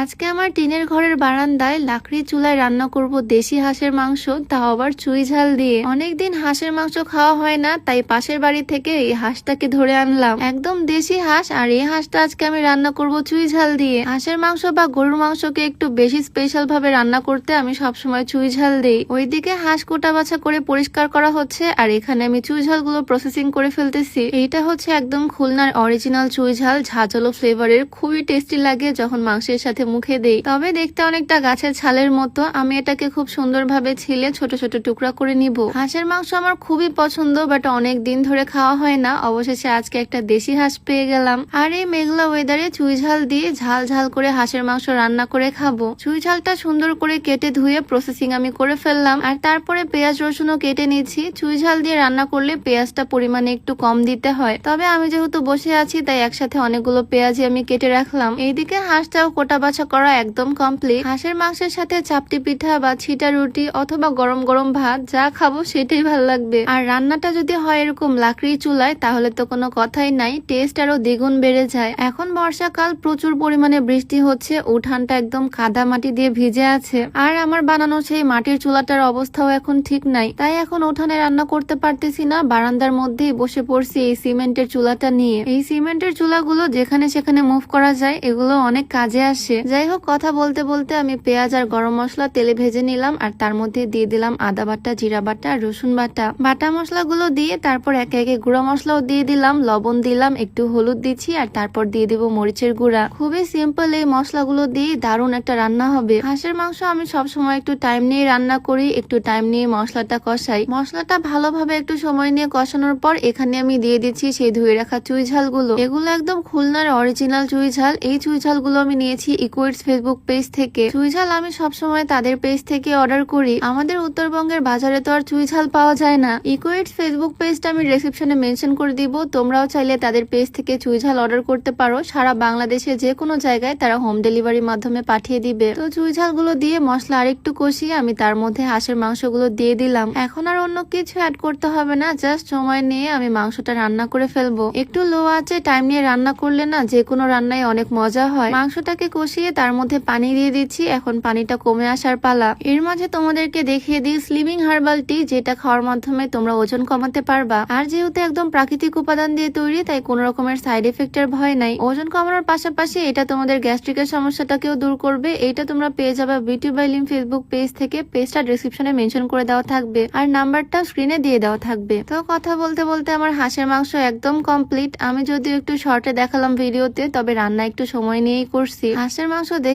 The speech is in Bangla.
আজকে আমার টিনের ঘরের বারান্দায় লাকড়ি চুলায় রান্না করব দেশি হাঁসের মাংস, তাও আবার চুই ঝাল দিয়ে। অনেকদিন হাঁসের মাংস খাওয়া হয় না, তাই পাশের বাড়ি থেকে এই হাঁসটাকে ধরে আনলাম। একদম দেশি হাঁস, আর এই হাঁসটা আজকে আমি রান্না করব চুই ঝাল দিয়ে। হাঁসের মাংস বা গরুর মাংসকে একটু বেশি স্পেশাল ভাবে রান্না করতে আমি সবসময় চুই ঝাল দিই। ওইদিকে হাঁস কোটা বাছা করে পরিষ্কার করা হচ্ছে, আর এখানে আমি চুই ঝালগুলো প্রসেসিং করে ফেলতেছি। এইটা হচ্ছে একদম খুলনার অরিজিনাল চুই ঝাল, ঝাঁঝালো ফ্লেভারের, খুবই টেস্টি লাগে যখন মাংসের সাথে মুখে দেই। তবে দেখতে অনেকটা গাছের ছালের মতো। আমি এটাকে খুব সুন্দরভাবে ছিলে ছোট ছোট টুকরা করে নিব। হাঁসের মাংস আমার খুবই পছন্দ, বাট অনেক দিন ধরে খাওয়া হয় না। অবশেষে আজকে একটা দেশি হাঁস পেয়ে গেলাম, আর এই মেঘলা ওয়েদারে চুই ঝাল দিয়ে ঝাল ঝাল করে হাঁসের মাংস রান্না করে খাবো। চুই ঝালটা সুন্দর করে কেটে ধুয়ে প্রসেসিং আমি করে ফেললাম, আর তারপরে পেঁয়াজ রসুনও কেটে নিচ্ছি। চুই ঝাল দিয়ে রান্না করলে পেঁয়াজটা পরিমাণে একটু কম দিতে হয়, তবে আমি যেহেতু বসে আছি তাই একসাথে অনেকগুলো পেঁয়াজই আমি কেটে রাখলাম। এইদিকে হাঁসটাও কোটা বাছা করা একদম কমপ্লিট। হাঁসের মাংসের সাথে চাপটি পিঠা বা ছিটা রুটি অথবা গরম গরম ভাত যা খাবো সেটাই ভালো লাগবে। আর রান্নাটা যদি হয় এরকম লাকড়ির চুলায় তাহলে তো কোনো কথাই নাই, টেস্ট আরো দ্বিগুণ বেড়ে যায়। এখন বর্ষাকাল, প্রচুর পরিমাণে বৃষ্টি হচ্ছে, উঠানটা একদম কাদা মাটি দিয়ে ভিজে আছে। আর আমার বানানো সেই মাটির চুলাটার অবস্থাও এখন ঠিক নাই, তাই এখন উঠানে রান্না করতে পারতেছি না। বারান্দার মধ্যেই বসে পড়ছি এই সিমেন্টের চুলাটা নিয়ে। এই সিমেন্টের চুলাগুলো যেখানে সেখানে মুভ করা যায়, এগুলো অনেক কাজে আসে। যাই হোক, কথা বলতে বলতে আমি পেঁয়াজ আর গরম মশলা তেলে ভেজে নিলাম, আর তার মধ্যে দিয়ে দিলাম আদা বাটা, জিরা বাটা আর রসুন বাটা। বাটা মশলাগুলো দিয়ে তারপর একে একে গুঁড়া মশলাও দিয়ে দিলাম, লবণ দিলাম, একটু হলুদ দিচ্ছি, আর তারপর দিয়ে দিব মরিচের গুঁড়া। খুবই সিম্পল, এই মশলাগুলো দিয়ে দারুণ একটা রান্না হবে। হাঁসের মাংস আমি সবসময় একটু টাইম নিয়ে রান্না করি, একটু টাইম নিয়ে মশলাটা কষাই। মশলাটা ভালোভাবে একটু সময় নিয়ে কষানোর পর এখানে আমি দিয়ে দিচ্ছি সেই ধুয়ে রাখা চুই ঝালগুলো। এগুলো একদম খুলনার অরিজিনাল চুই ঝাল। এই চুই ঝালগুলো আমি নিয়েছি ইকুইটস ফেসবুক পেজ থেকে। চুই ঝাল আমি সবসময় তাদের পেজ থেকে অর্ডার করি। আমাদের উত্তরবঙ্গের বাজারে তো আর চুই ঝাল পাওয়া যায় না। ইকুইটস ফেসবুক পেজটা আমি ডেসক্রিপশনে মেনশন করে দিব, তোমরাও চাইলে তাদের পেজ থেকে চুই ঝাল অর্ডার করতে পারো। সারা বাংলাদেশে যে কোনো জায়গায় তারা হোম ডেলিভারির মাধ্যমে পাঠিয়ে দিবে। তো চুই ঝালগুলো দিয়ে মশলা আরেকটু কষিয়ে আমি তার মধ্যে হাঁসের মাংসগুলো দিয়ে দিলাম। এখন আর অন্য কিছু অ্যাড করতে হবে না, জাস্ট সময় নিয়ে আমি মাংসটা রান্না করে ফেলবো। একটু লো আঁচে টাইম নিয়ে রান্না করলে না যে কোনো রান্নায় অনেক মজা হয়। মাংসটাকে কষিয়ে তার মধ্যে পানি দিয়ে দিচ্ছি, এখন পানিটা কমে আসার পালা। এর মাঝে তোমাদেরকে দেখিয়ে দিই স্লিমিং হার্বাল টি, যেটা খাওয়ার মাধ্যমে তোমরা ওজন কমাতে পারবা। আর যেহেতু একদম প্রাকৃতিক উপাদান দিয়ে তৈরি, তাই কোনো রকমের সাইড এফেক্টের ভয় নাই। ওজন কমানোর পাশাপাশি এটা তোমাদের গ্যাস্ট্রিকের সমস্যাটাকেও দূর করবে। এইটা তোমরা পেয়ে যাবে beauty by Lim Facebook page থেকে। পেজটা ডেসক্রিপশনে মেনশন করে দেওয়া থাকবে, আর নাম্বারটা স্ক্রিনে দিয়ে দেওয়া থাকবে। তো কথা বলতে বলতে আমার হাঁসের মাংস একদম কমপ্লিট। আমি যদিও একটু শর্টে দেখালাম ভিডিওতে, তবে রান্না একটু সময় নিয়েই করছি। হাঁসের মাংস